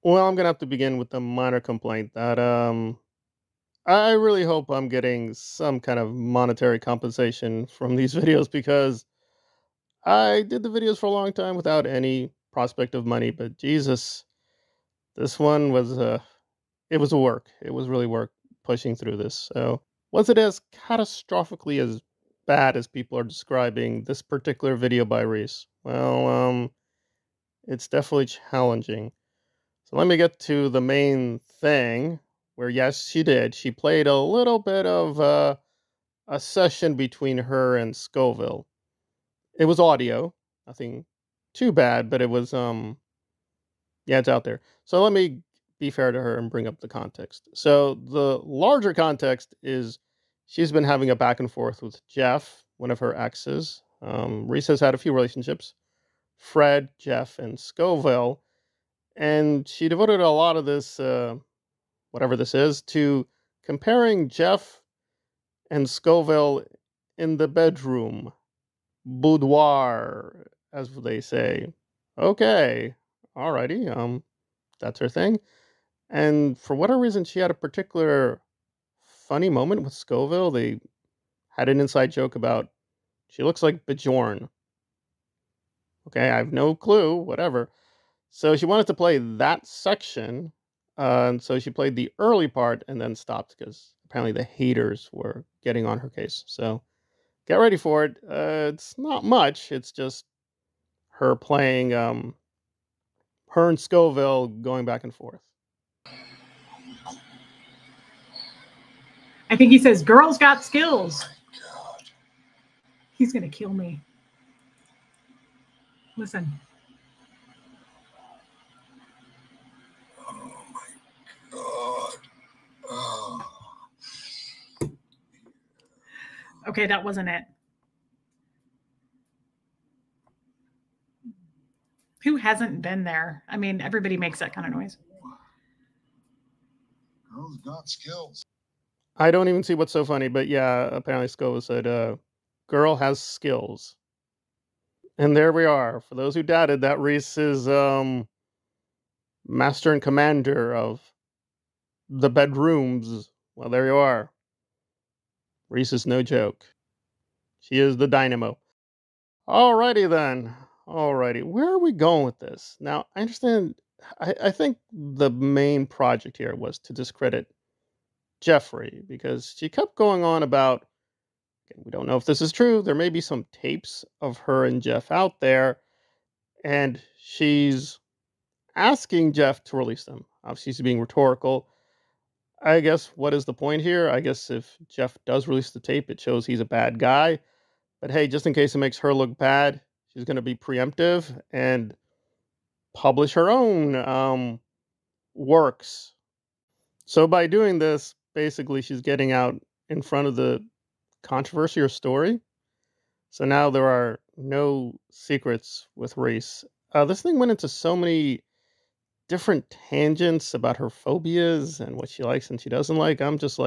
Well, I'm gonna have to begin with a minor complaint that I really hope I'm getting some kind of monetary compensation from these videos because I did the videos for a long time without any prospect of money, but Jesus, this one was it was a work. It was really work pushing through this. So, was it as catastrophically as bad as people are describing this particular video by Reese? Well, it's definitely challenging. So let me get to the main thing where, yes, she did. She played a little bit of a session between her and Scoville. It was audio, nothing too bad, but it was, yeah, it's out there. So let me be fair to her and bring up the context. So the larger context is she's been having a back and forth with Jeff, one of her exes. Reese has had a few relationships, Fred, Jeff, and Scoville. And she devoted a lot of this, whatever this is, to comparing Jeff and Scoville in the bedroom, boudoir, as they say. Okay, alrighty, that's her thing. And for whatever reason, she had a particular funny moment with Scoville. They had an inside joke about she looks like Bjorn. Okay, I have no clue, whatever. So she wanted to play that section, and so she played the early part and then stopped because apparently the haters were getting on her case. So get ready for it. It's not much. It's just her playing her and Scoville going back and forth. I think he says, "Girls got skills." God. He's gonna kill me. Listen. Oh my God. Oh. Okay, that wasn't it. Who hasn't been there? I mean, everybody makes that kind of noise. Girls got skills. I don't even see what's so funny, but yeah, apparently Scoville said, girl has skills. And there we are. For those who doubted that Reese is master and commander of the bedrooms, well, there you are. Reese is no joke. She is the dynamo. Alrighty then. Alrighty. Where are we going with this? Now, I understand. I think the main project here was to discredit Jeffrey because she kept going on about, we don't know if this is true. There may be some tapes of her and Jeff out there, and she's asking Jeff to release them. Obviously, she's being rhetorical. I guess what is the point here? I guess if Jeff does release the tape, it shows he's a bad guy. But hey, just in case it makes her look bad, she's going to be preemptive and publish her own works. So by doing this, basically she's getting out in front of the controversy or story. So now there are no secrets with Reese. This thing went into so many different tangents about her phobias and what she likes and she doesn't like. I'm just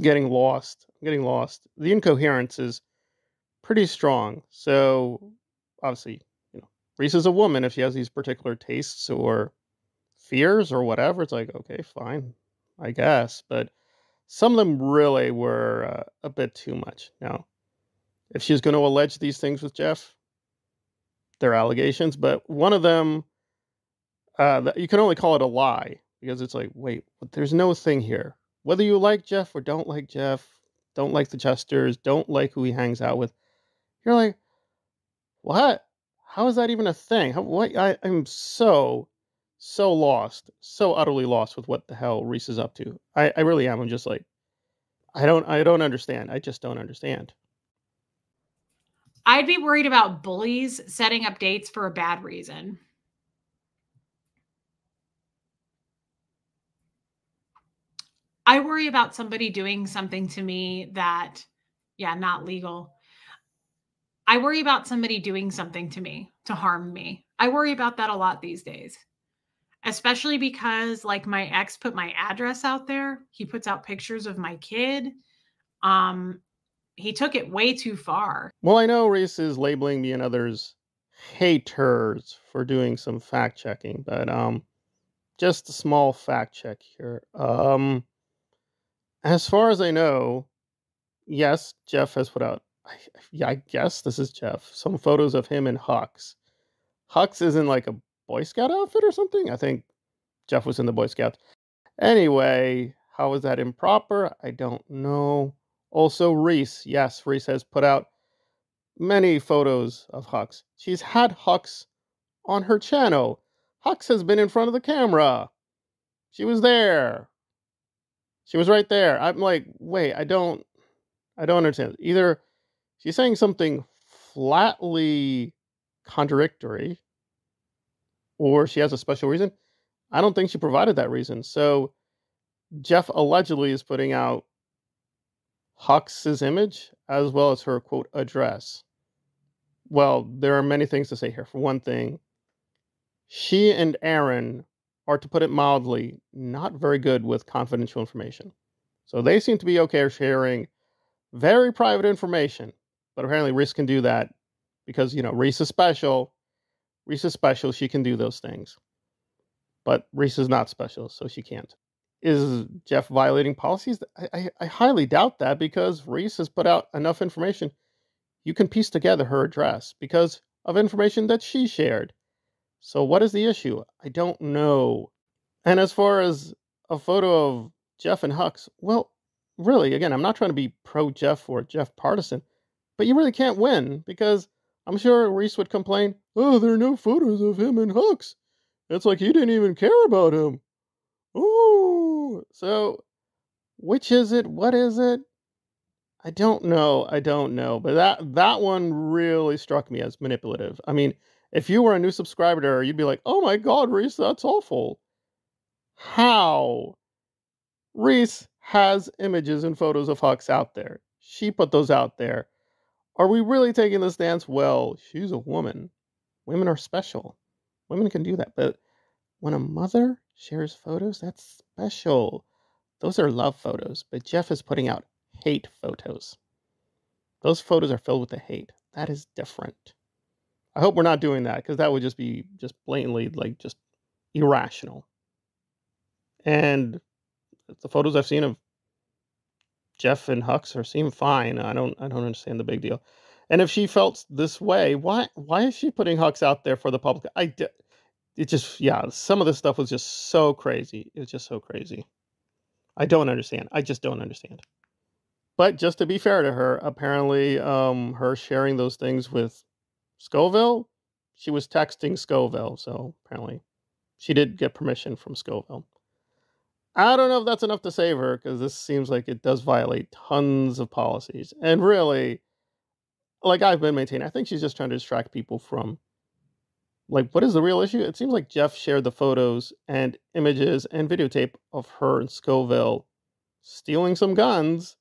getting lost. I'm getting lost. The incoherence is pretty strong. So obviously, Reese is a woman. If she has these particular tastes or fears or whatever, it's like, okay, fine, I guess. But some of them really were a bit too much. Now, if she's going to allege these things with Jeff, they're allegations, but one of them, you can only call it a lie because it's like, wait, but there's no thing here. Whether you like Jeff or don't like Jeff, don't like the Chesters, don't like who he hangs out with, you're like, what? How is that even a thing? I'm so lost, so utterly lost with what the hell Reese is up to. I really am. I'm just like, I don't understand. I just don't understand. I'd be worried about bullies setting up dates for a bad reason. I worry about somebody doing something to me that, yeah, not legal. I worry about somebody doing something to me to harm me. I worry about that a lot these days, especially because like my ex put my address out there. He puts out pictures of my kid. He took it way too far. Well, I know Reese is labeling me and others haters for doing some fact checking, but just a small fact check here. As far as I know, yes, Jeff has put out. Yeah, I guess this is Jeff. Some photos of him and Hux. Hux is in like a Boy Scout outfit or something. I think Jeff was in the Boy Scouts. Anyway, how is that improper? I don't know. Also, Reese. Yes, Reese has put out many photos of Hux. She's had Hux on her channel. Hux has been in front of the camera. She was there. She was right there. I'm like, wait, I don't understand. Either she's saying something flatly contradictory, or she has a special reason. I don't think she provided that reason. So Jeff allegedly is putting out Hux's image as well as her quote address. Well, there are many things to say here. For one thing, she and Aaron are, to put it mildly, not very good with confidential information. So they seem to be okay sharing very private information. But apparently Reese can do that because, Reese is special. Reese is special. She can do those things. But Reese is not special, so she can't. Is Jeff violating policies? I highly doubt that, because Reese has put out enough information. You can piece together her address because of information that she shared. So what is the issue? I don't know. And as far as a photo of Jeff and Hux, well, really, again, I'm not trying to be pro-Jeff or Jeff partisan, but you really can't win, because I'm sure Reese would complain, oh, there are no photos of him and Hux. It's like he didn't even care about him. Ooh. So, which is it? What is it? I don't know. But that one really struck me as manipulative. I mean, if you were a new subscriber to her, you'd be like, oh my God, Reese, that's awful. How? Reese has images and photos of Hux out there. She put those out there. Are we really taking the stance? Well, she's a woman. Women are special. Women can do that. But when a mother shares photos, that's special. Those are love photos. But Jeff is putting out hate photos. Those photos are filled with the hate. That is different. I hope we're not doing that, because that would just be blatantly just irrational. And the photos I've seen of Jeff and Hux seem fine. I don't understand the big deal. And if she felt this way, why is she putting Hux out there for the public? Some of this stuff was just so crazy. It was just so crazy. I don't understand. I just don't understand. But just to be fair to her, apparently her sharing those things with Scoville, she was texting Scoville. So apparently she did get permission from Scoville. I don't know if that's enough to save her, because this seems like it does violate tons of policies. And really, like I've been maintaining, I think she's just trying to distract people from, what is the real issue? It seems like Jeff shared the photos and images and videotape of her and Scoville stealing some guns.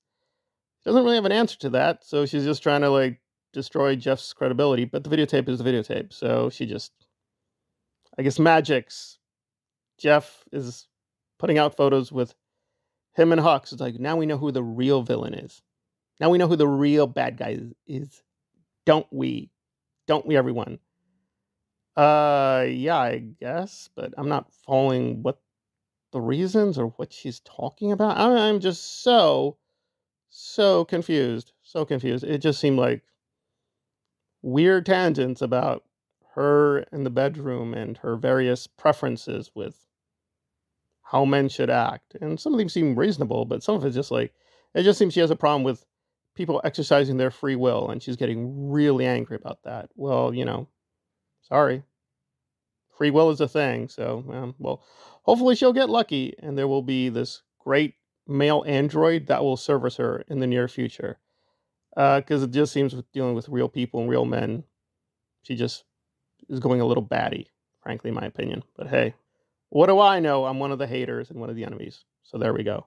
She doesn't really have an answer to that, so she's just trying to, destroy Jeff's credibility. But the videotape is the videotape, so she just, I guess, magics. Jeff is putting out photos with him and Hux. It's like, now we know who the real villain is. Now we know who the real bad guy is. Don't we? Don't we, everyone? Yeah, I guess, but I'm not following what the reasons or what she's talking about. I'm just so confused. So confused. It just seemed like weird tangents about her in the bedroom and her various preferences with how men should act. And some of them seem reasonable, but some of it's just it just seems she has a problem with people exercising their free will, and she's getting really angry about that. Well, sorry. Free will is a thing, so, well, hopefully she'll get lucky, and there will be this great male android that will service her in the near future. Because it just seems, with dealing with real people and real men, she just is going a little batty, frankly, in my opinion. But hey, what do I know? I'm one of the haters and one of the enemies. So there we go.